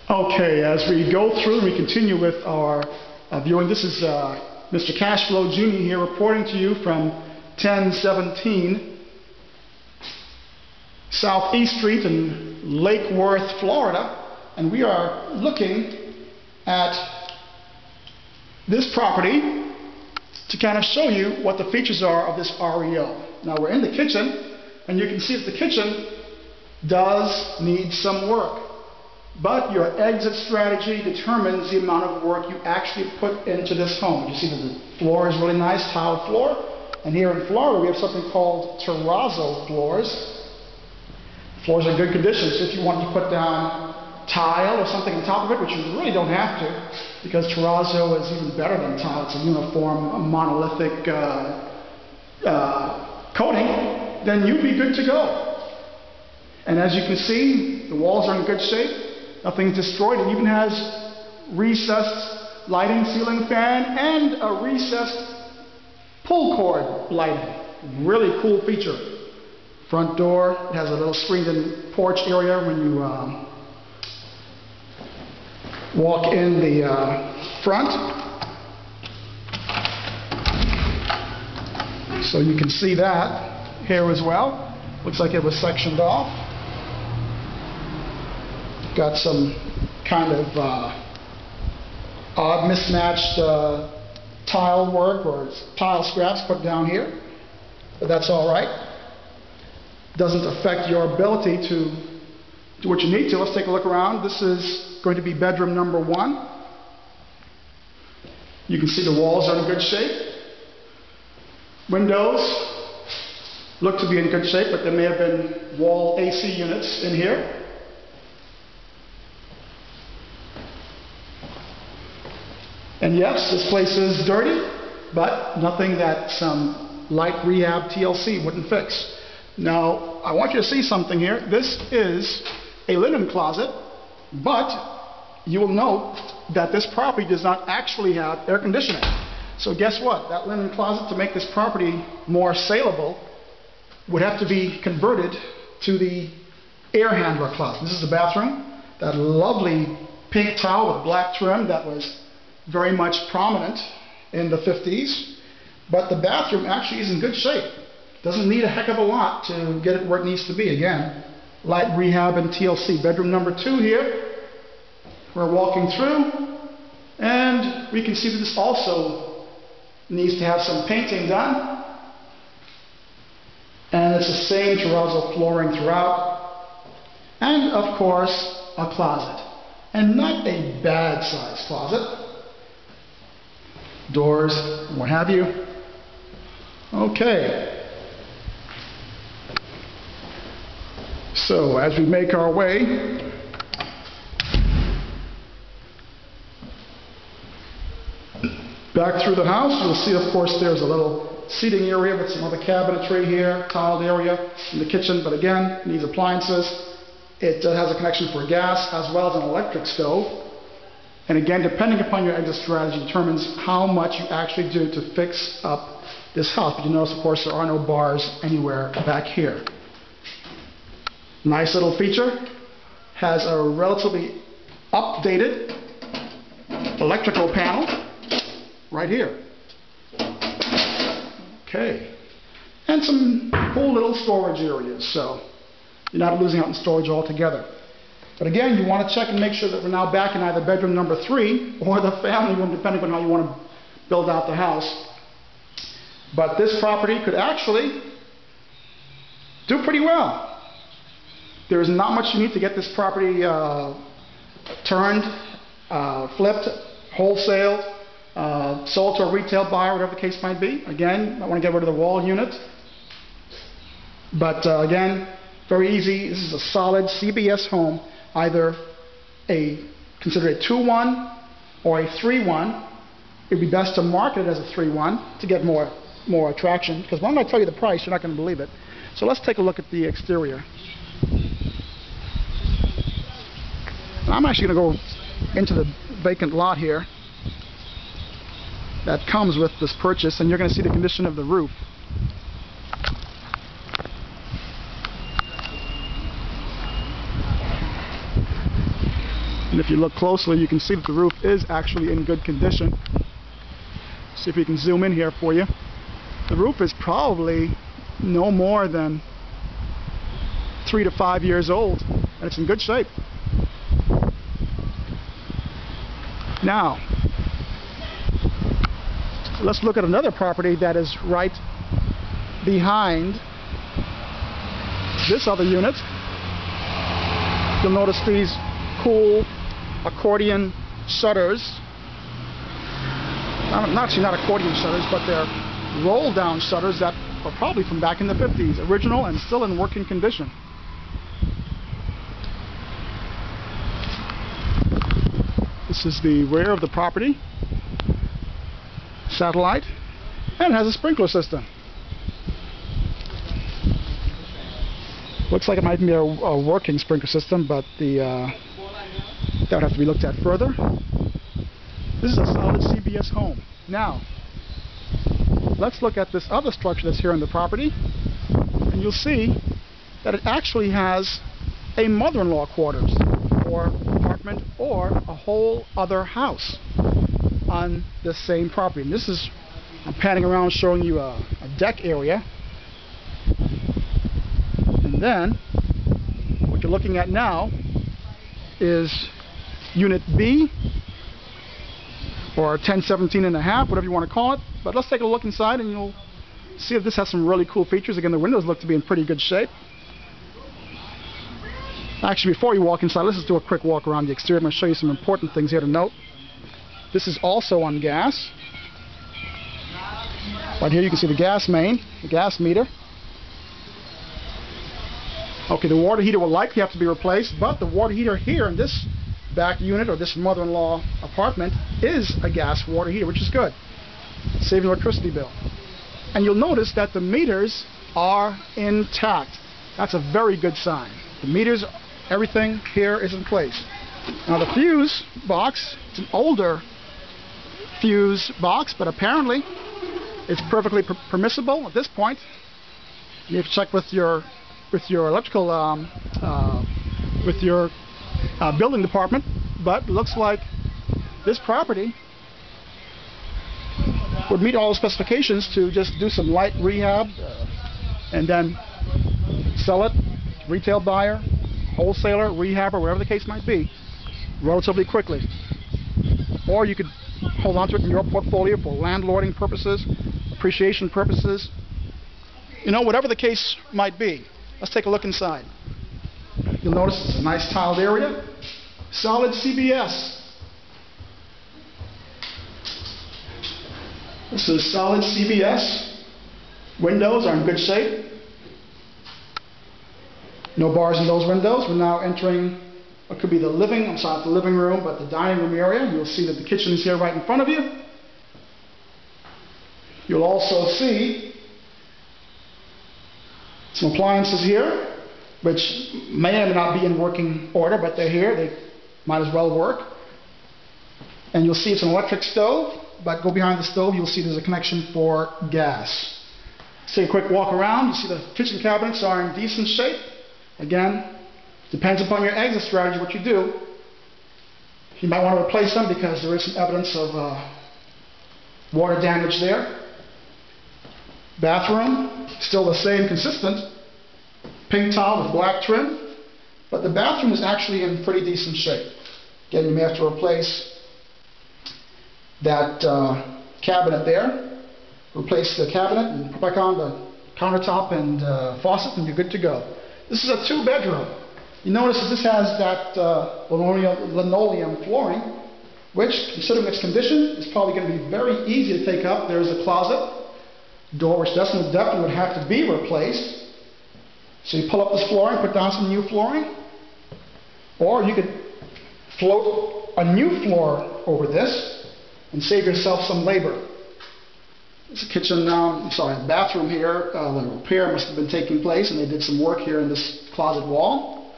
Okay, as we go through, we continue with our viewing. This is Mr. Flow Genie here reporting to you from 1017 Southeast Street in Lake Worth, Florida. And we are looking at this property to kind of show you what the features are of this REO. Now we're in the kitchen, and you can see that the kitchen does need some work. But your exit strategy determines the amount of work you actually put into this home. You see that the floor is really nice, tiled floor. And here in Florida, we have something called terrazzo floors. Floors are in good condition, so if you wanted to put down tile or something on top of it, which you really don't have to, because terrazzo is even better than tile. It's a uniform, monolithic coating, then you'd be good to go. And as you can see, the walls are in good shape. Nothing's destroyed. It even has recessed lighting, ceiling fan, and a recessed pull cord lighting. Really cool feature. Front door, it has a little screened-in porch area when you walk in the front. So you can see that here as well. Looks like it was sectioned off. Got some kind of odd mismatched tile work or tile scraps put down here, but that's all right. Doesn't affect your ability to do what you need to. Let's take a look around. This is going to be bedroom number 1. You can see the walls are in good shape. Windows look to be in good shape, but there may have been wall AC units in here. And yes, this place is dirty, but nothing that some light rehab TLC wouldn't fix. Now, I want you to see something here. This is a linen closet, but you will note that this property does not actually have air conditioning. So guess what? That linen closet, to make this property more saleable, would have to be converted to the air handler closet. This is the bathroom. That lovely pink tile with black trim that was very much prominent in the 50s, but the bathroom actually is in good shape. Doesn't need a heck of a lot to get it where it needs to be. Again, light rehab and TLC. Bedroom number 2 here. We're walking through, and we can see that this also needs to have some painting done. And it's the same terrazzo flooring throughout. And of course, a closet. And not a bad sized closet. Doors, what have you. Okay. So as we make our way back through the house, you'll see, of course, there's a little seating area with some other cabinetry here, tiled area in the kitchen, but again, needs appliances. It has a connection for gas as well as an electric stove. And again, depending upon your exit strategy determines how much you actually do to fix up this house. But you notice, of course, there are no bars anywhere back here. Nice little feature. Has a relatively updated electrical panel right here. Okay. And some cool little storage areas, so you're not losing out in storage altogether. But again, you want to check and make sure that we're now back in either bedroom number 3 or the family room, depending on how you want to build out the house. But this property could actually do pretty well. There is not much you need to get this property turned, flipped, wholesale, sold to a retail buyer, whatever the case might be. Again, I want to get rid of the wall unit. But again, very easy. This is a solid CBS home. Either consider a 2-1 or a 3-1. It would be best to market it as a 3-1 to get more attraction. Because when I tell you the price, you're not going to believe it. So let's take a look at the exterior. And I'm actually going to go into the vacant lot here that comes with this purchase, and you're going to see the condition of the roof. And if you look closely, you can see that the roof is actually in good condition. See if we can zoom in here for you. The roof is probably no more than 3 to 5 years old, and it's in good shape. Now, let's look at another property that is right behind this other unit. You'll notice these cool accordion shutters. Actually not accordion shutters, but they're roll down shutters that are probably from back in the 50s, original and still in working condition. This is the rear of the property, satellite, and it has a sprinkler system. Looks like it might be a working sprinkler system, but that would have to be looked at further. This is a solid CBS home. Now, let's look at this other structure that's here on the property, and you'll see that it actually has a mother-in-law quarters, or apartment, or a whole other house on the same property. And this is, I'm panning around showing you a deck area. And then, what you're looking at now is Unit B, or 1017 and a half, whatever you want to call it. But let's take a look inside and you'll see if this has some really cool features. Again, the windows look to be in pretty good shape. Actually, before you walk inside, let's just do a quick walk around the exterior. I'm going to show you some important things here to note. This is also on gas. Right here you can see the gas main, the gas meter. Okay, the water heater will likely have to be replaced, but the water heater here in this back unit, or this mother-in-law apartment, is a gas water heater, which is good. Saving electricity bill. And you'll notice that the meters are intact. That's a very good sign. The meters, everything here is in place. Now the fuse box, it's an older fuse box, but apparently it's perfectly permissible at this point. You have to check with your electrical, with your building department, but it looks like this property would meet all the specifications to just do some light rehab and then sell it, retail buyer, wholesaler, rehabber, whatever the case might be, relatively quickly. Or you could hold on to it in your portfolio for landlording purposes, appreciation purposes, you know, whatever the case might be. Let's take a look inside. You'll notice it's a nice tiled area. Solid CBS. This is solid CBS. Windows are in good shape. No bars in those windows. We're now entering what could be the living, I'm sorry, not the living room, but the dining room area. You'll see that the kitchen is here right in front of you. You'll also see some appliances here, which may or may not be in working order, but they're here. They might as well work. And you'll see it's an electric stove, but go behind the stove, you'll see there's a connection for gas. Take a quick walk around. You see the kitchen cabinets are in decent shape. Again, depends upon your exit strategy, what you do. You might want to replace them because there is some evidence of water damage there. Bathroom, still the same consistent pink tile with black trim, but the bathroom is actually in pretty decent shape. Again, you may have to replace that cabinet there, replace the cabinet and put back on the countertop and faucet, and you're good to go. This is a 2-bedroom. You notice that this has that linoleum flooring, which, considering its condition, is probably going to be very easy to take up. There's a closet door, which definitely would have to be replaced. So you pull up this flooring, put down some new flooring, or you could float a new floor over this and save yourself some labor. There's a kitchen now, bathroom here. The repair must have been taking place, and they did some work here in this closet wall.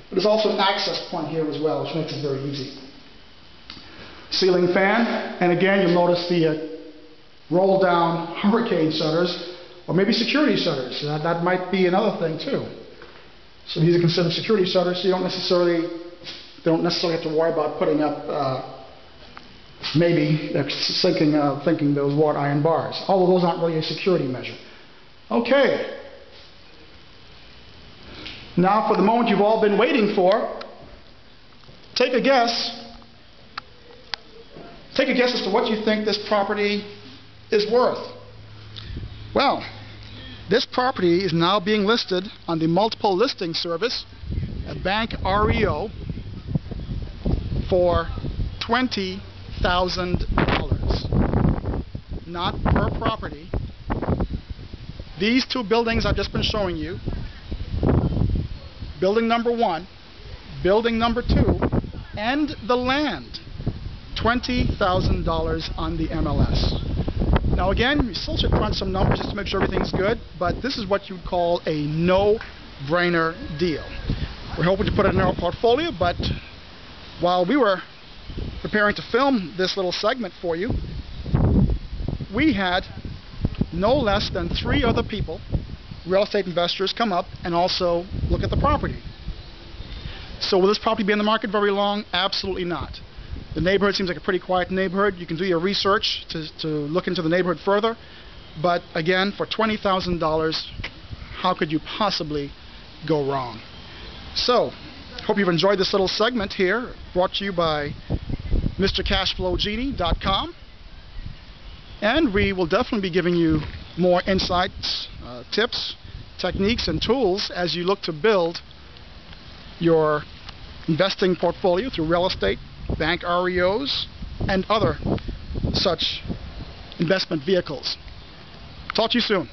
But there's also an access point here as well, which makes it very easy. Ceiling fan, and again, you'll notice the roll down hurricane shutters, or maybe security shutters. That might be another thing too. So these are considered security shutters, so you don't necessarily They don't necessarily have to worry about putting up, maybe they're thinking those wrought iron bars. Although those aren't really a security measure. Okay. Now for the moment you've all been waiting for. Take a guess. Take a guess as to what you think this property is worth. Well, this property is now being listed on the multiple listing service, a bank REO, for $20,000. Not per property. These two buildings I've just been showing you, building number 1, building number 2, and the land, $20,000 on the MLS. Now again, you still should crunch some numbers just to make sure everything's good, but this is what you would call a no-brainer deal. We're hoping to put it in our portfolio, but while we were preparing to film this little segment for you, we had no less than 3 other people, real estate investors, come up and also look at the property. So will this property be in the market very long? Absolutely not. The neighborhood seems like a pretty quiet neighborhood. You can do your research to look into the neighborhood further. But again, for $20,000, how could you possibly go wrong? So, hope you've enjoyed this little segment here, brought to you by MrCashFlowGenie.com. And we will definitely be giving you more insights, tips, techniques, and tools as you look to build your investing portfolio through real estate, bank REOs, and other such investment vehicles. Talk to you soon.